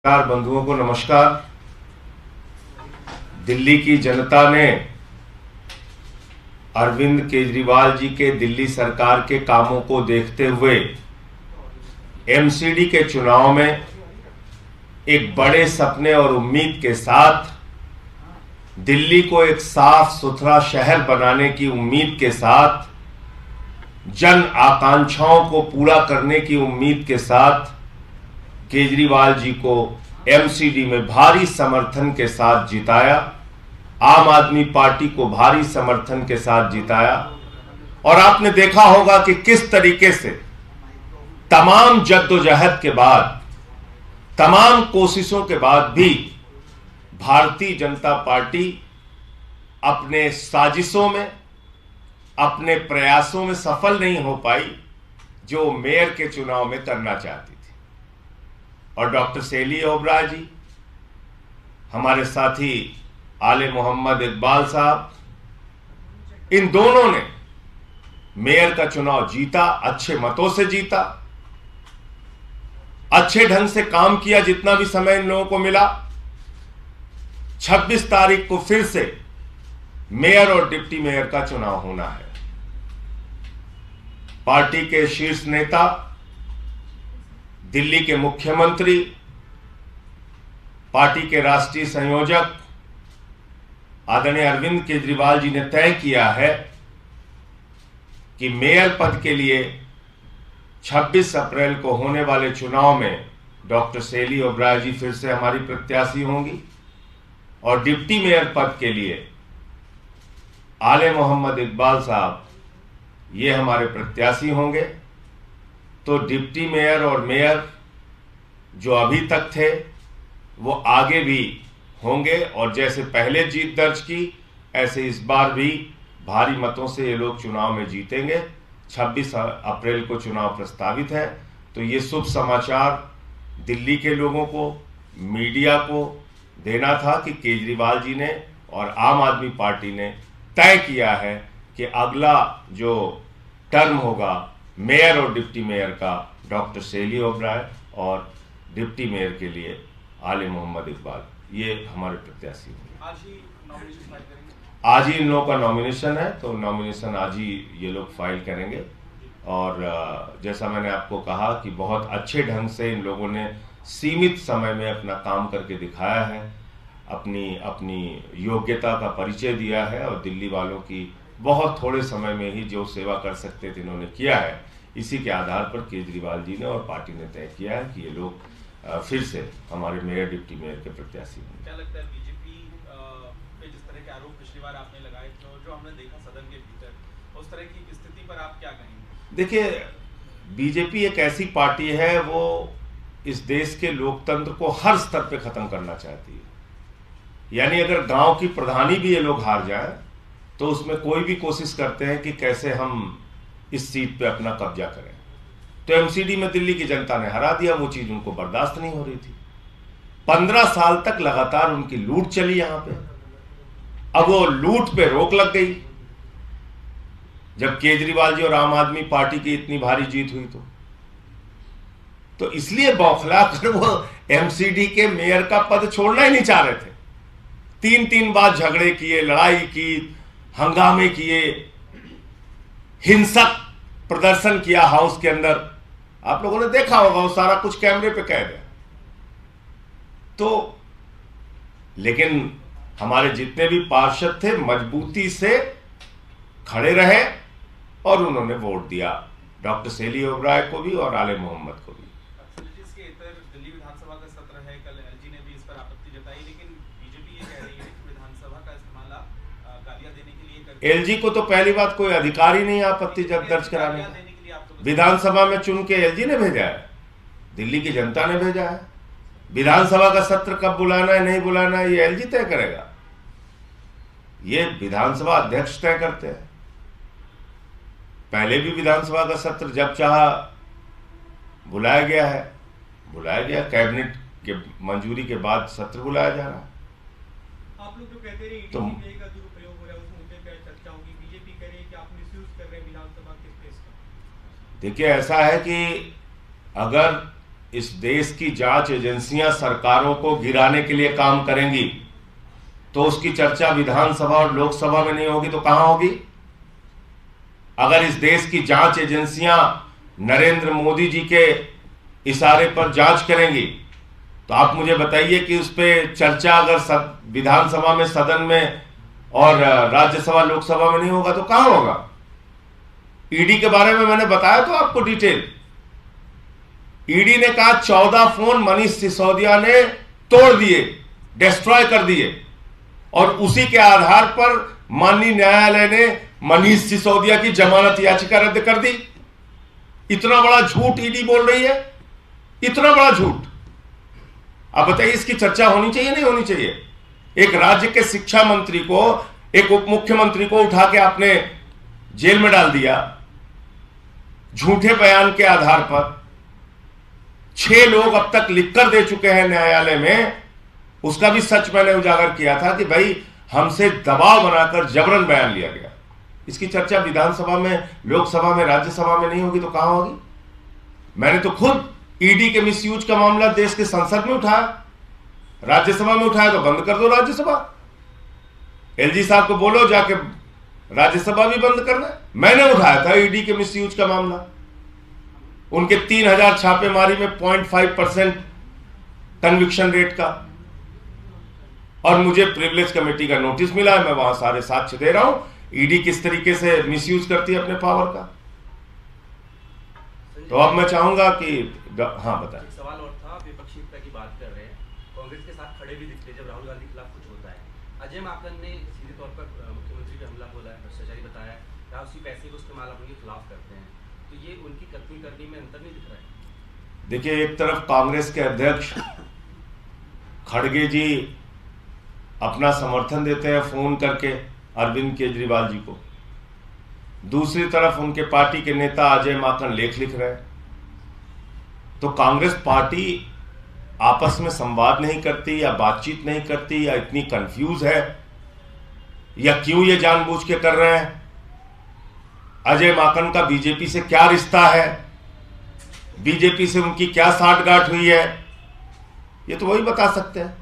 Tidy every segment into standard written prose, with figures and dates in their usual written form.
बंधुओं को नमस्कार। दिल्ली की जनता ने अरविंद केजरीवाल जी के दिल्ली सरकार के कामों को देखते हुए एमसीडी के चुनाव में एक बड़े सपने और उम्मीद के साथ दिल्ली को एक साफ सुथरा शहर बनाने की उम्मीद के साथ, जन आकांक्षाओं को पूरा करने की उम्मीद के साथ केजरीवाल जी को एमसीडी में भारी समर्थन के साथ जिताया। आम आदमी पार्टी को भारी समर्थन के साथ जिताया। और आपने देखा होगा कि किस तरीके से तमाम जद्दोजहद के बाद, तमाम कोशिशों के बाद भी भारतीय जनता पार्टी अपने साजिशों में, अपने प्रयासों में सफल नहीं हो पाई जो मेयर के चुनाव में करना चाहती थी। और डॉक्टर सेली ओबराय जी, हमारे साथी आले मोहम्मद इकबाल साहब, इन दोनों ने मेयर का चुनाव जीता, अच्छे मतों से जीता, अच्छे ढंग से काम किया जितना भी समय इन लोगों को मिला। 26 तारीख को फिर से मेयर और डिप्टी मेयर का चुनाव होना है। पार्टी के शीर्ष नेता, दिल्ली के मुख्यमंत्री, पार्टी के राष्ट्रीय संयोजक आदरणीय अरविंद केजरीवाल जी ने तय किया है कि मेयर पद के लिए 26 अप्रैल को होने वाले चुनाव में डॉक्टर सेली ओबराय जी फिर से हमारी प्रत्याशी होंगी और डिप्टी मेयर पद के लिए आले मोहम्मद इकबाल साहब ये हमारे प्रत्याशी होंगे। तो डिप्टी मेयर और मेयर जो अभी तक थे वो आगे भी होंगे और जैसे पहले जीत दर्ज की ऐसे इस बार भी भारी मतों से ये लोग चुनाव में जीतेंगे। 26 अप्रैल को चुनाव प्रस्तावित है। तो ये शुभ समाचार दिल्ली के लोगों को, मीडिया को देना था कि केजरीवाल जी ने और आम आदमी पार्टी ने तय किया है कि अगला जो टर्म होगा मेयर और डिप्टी मेयर का डॉक्टर सेली ओबराय और डिप्टी मेयर के लिए आले मोहम्मद इकबाल, ये हमारे प्रत्याशी होंगे। आज ही इन लोगों का नॉमिनेशन है, तो नॉमिनेशन आज ही ये लोग फाइल करेंगे। और जैसा मैंने आपको कहा कि बहुत अच्छे ढंग से इन लोगों ने सीमित समय में अपना काम करके दिखाया है, अपनी योग्यता का परिचय दिया है और दिल्ली वालों की बहुत थोड़े समय में ही जो सेवा कर सकते थे इन्होंने किया है। इसी के आधार पर केजरीवाल जी ने और पार्टी ने तय किया है कि ये लोग फिर से हमारे मेयर डिप्टी मेयर के प्रत्याशी होंगे। क्या लगता है बीजेपी पे जिस तरह के आरोप पिछली बार आपने लगाए तो जो हमने देखा सदन के भीतर, उस तरह की स्थिति पर आप क्या कहेंगे? देखिए, बीजेपी एक ऐसी पार्टी है, वो इस देश के लोकतंत्र को हर स्तर पे खत्म करना चाहती है। यानी अगर गांव की प्रधानी भी ये लोग हार जाए तो उसमें कोई भी कोशिश करते हैं कि कैसे हम इस सीट पे अपना कब्जा करें। तो एमसीडी में दिल्ली की जनता ने हरा दिया, वो चीज उनको बर्दाश्त नहीं हो रही थी। 15 साल तक लगातार उनकी लूट चली यहां पे। अब वो लूट पे रोक लग गई जब केजरीवाल जी और आम आदमी पार्टी की इतनी भारी जीत हुई। तो इसलिए बौखला कर वो एमसीडी के मेयर का पद छोड़ना ही नहीं चाह रहे थे। 3 बार झगड़े किए, लड़ाई की, हंगामे किए, हिंसक प्रदर्शन किया हाउस के अंदर। आप लोगों ने देखा होगा, वो सारा कुछ कैमरे पे कैद है। तो लेकिन हमारे जितने भी पार्षद थे मजबूती से खड़े रहे और उन्होंने वोट दिया डॉक्टर सेली ओबराय को भी और आले मोहम्मद को भी। दिल्ली विधानसभा का सत्र है, कल एलजी ने भी इस पर आपत्ति जताई, लेकिन बीजेपी ये कह रही है कि विधानसभा का इस्तेमाल गालियां देने के लिए करते हैं। एलजी को तो पहली बात कोई अधिकार ही नहीं आपत्ति दर्ज कराने का। विधानसभा में चुन के एलजी ने भेजा है, दिल्ली की जनता ने भेजा है। विधानसभा का सत्र कब बुलाना है, नहीं बुलाना है, ये एलजी तय करेगा। ये विधानसभा अध्यक्ष तय करते हैं। पहले भी विधानसभा का सत्र जब चाहा बुलाया गया है, बुलाया गया। कैबिनेट के मंजूरी के बाद सत्र बुलाया जा रहा है। आप लोग जो कहते रहे तो का दुरुपयोग हो रहा है, उस मुद्दे पर चर्चा होगी। बीजेपी कह रही है कि आप मिसयूज कर रहे हैं विधानसभा के स्पेस का। देखिए, ऐसा है कि अगर इस देश की जांच एजेंसियां सरकारों को गिराने के लिए काम करेंगी तो उसकी चर्चा विधानसभा और लोकसभा में नहीं होगी तो कहां होगी? अगर इस देश की जांच एजेंसियां नरेंद्र मोदी जी के इशारे पर जांच करेंगी तो आप मुझे बताइए कि उस पर चर्चा अगर विधानसभा में, सदन में और राज्यसभा लोकसभा में नहीं होगा तो कहां होगा? ईडी के बारे में मैंने बताया तो आपको डिटेल। ईडी ने कहा 14 फोन मनीष सिसोदिया ने तोड़ दिए, डिस्ट्रॉय कर दिए, और उसी के आधार पर माननीय न्यायालय ने मनीष सिसोदिया की जमानत याचिका रद्द कर दी। इतना बड़ा झूठ ईडी बोल रही है, इतना बड़ा झूठ। अब बताइए इसकी चर्चा होनी चाहिए नहीं होनी चाहिए? एक राज्य के शिक्षा मंत्री को, एक उप मुख्यमंत्री को उठा के आपने जेल में डाल दिया झूठे बयान के आधार पर। 6 लोग अब तक लिखकर दे चुके हैं न्यायालय में, उसका भी सच मैंने उजागर किया था कि भाई हमसे दबाव बनाकर जबरन बयान लिया गया। इसकी चर्चा विधानसभा में, लोकसभा में, राज्यसभा में नहीं होगी तो कहां होगी? मैंने तो खुद ईडी के मिसयूज का मामला देश के संसद में उठाया, राज्यसभा में उठाया तो बंद कर दो राज्यसभा। एलजी साहब को बोलो जाके राज्यसभा भी बंद करना। मैंने उठाया था ईडी के मिसयूज का मामला, उनके 3000 छापेमारी में 0.5% कन्विक्शन रेट का, और मुझे प्रिविलेज कमेटी का नोटिस मिला है, मैं वहां सारे साक्ष्य दे रहा हूं ईडी किस तरीके से मिसयूज करती है अपने पावर का। तो अब मैं चाहूंगा कि हाँ बताएं। सवाल और था, विपक्षी एकता की बात कर रहे हैं, कांग्रेस के साथ खड़े भी दिखते जब राहुल गांधी के खिलाफ कुछ होता है। अजय माकन ने सीधे तौर पर मुख्यमंत्री पे हमला बोला है, भ्रष्टाचारी बताया है, क्या उसी पैसे को इस्तेमाल अपने खिलाफ करते हैं, तो ये उनकी कथनी करने में अंतर नहीं दिख रहा है? देखिए, एक तरफ कांग्रेस के अध्यक्ष खड़गे जी अपना समर्थन देते हैं फोन करके अरविंद केजरीवाल जी को, दूसरी तरफ उनके पार्टी के नेता अजय माकन लेख लिख रहे हैं। तो कांग्रेस पार्टी आपस में संवाद नहीं करती या बातचीत नहीं करती, या इतनी कंफ्यूज है, या क्यों ये जानबूझ के कर रहे हैं? अजय माकन का बीजेपी से क्या रिश्ता है, बीजेपी से उनकी क्या साठगांठ हुई है, ये तो वही बता सकते हैं।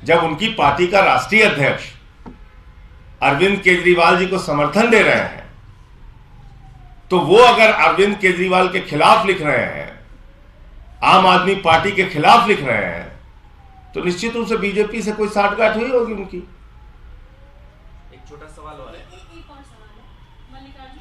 जब उनकी पार्टी का राष्ट्रीय अध्यक्ष अरविंद केजरीवाल जी को समर्थन दे रहे हैं, तो वो अगर अरविंद केजरीवाल के खिलाफ लिख रहे हैं, आम आदमी पार्टी के खिलाफ लिख रहे हैं, तो निश्चित रूप से बीजेपी से कोई साठगांठ हुई होगी उनकी। एक छोटा सवाल और है, एक और सवाल है। मल्लिकार्जुन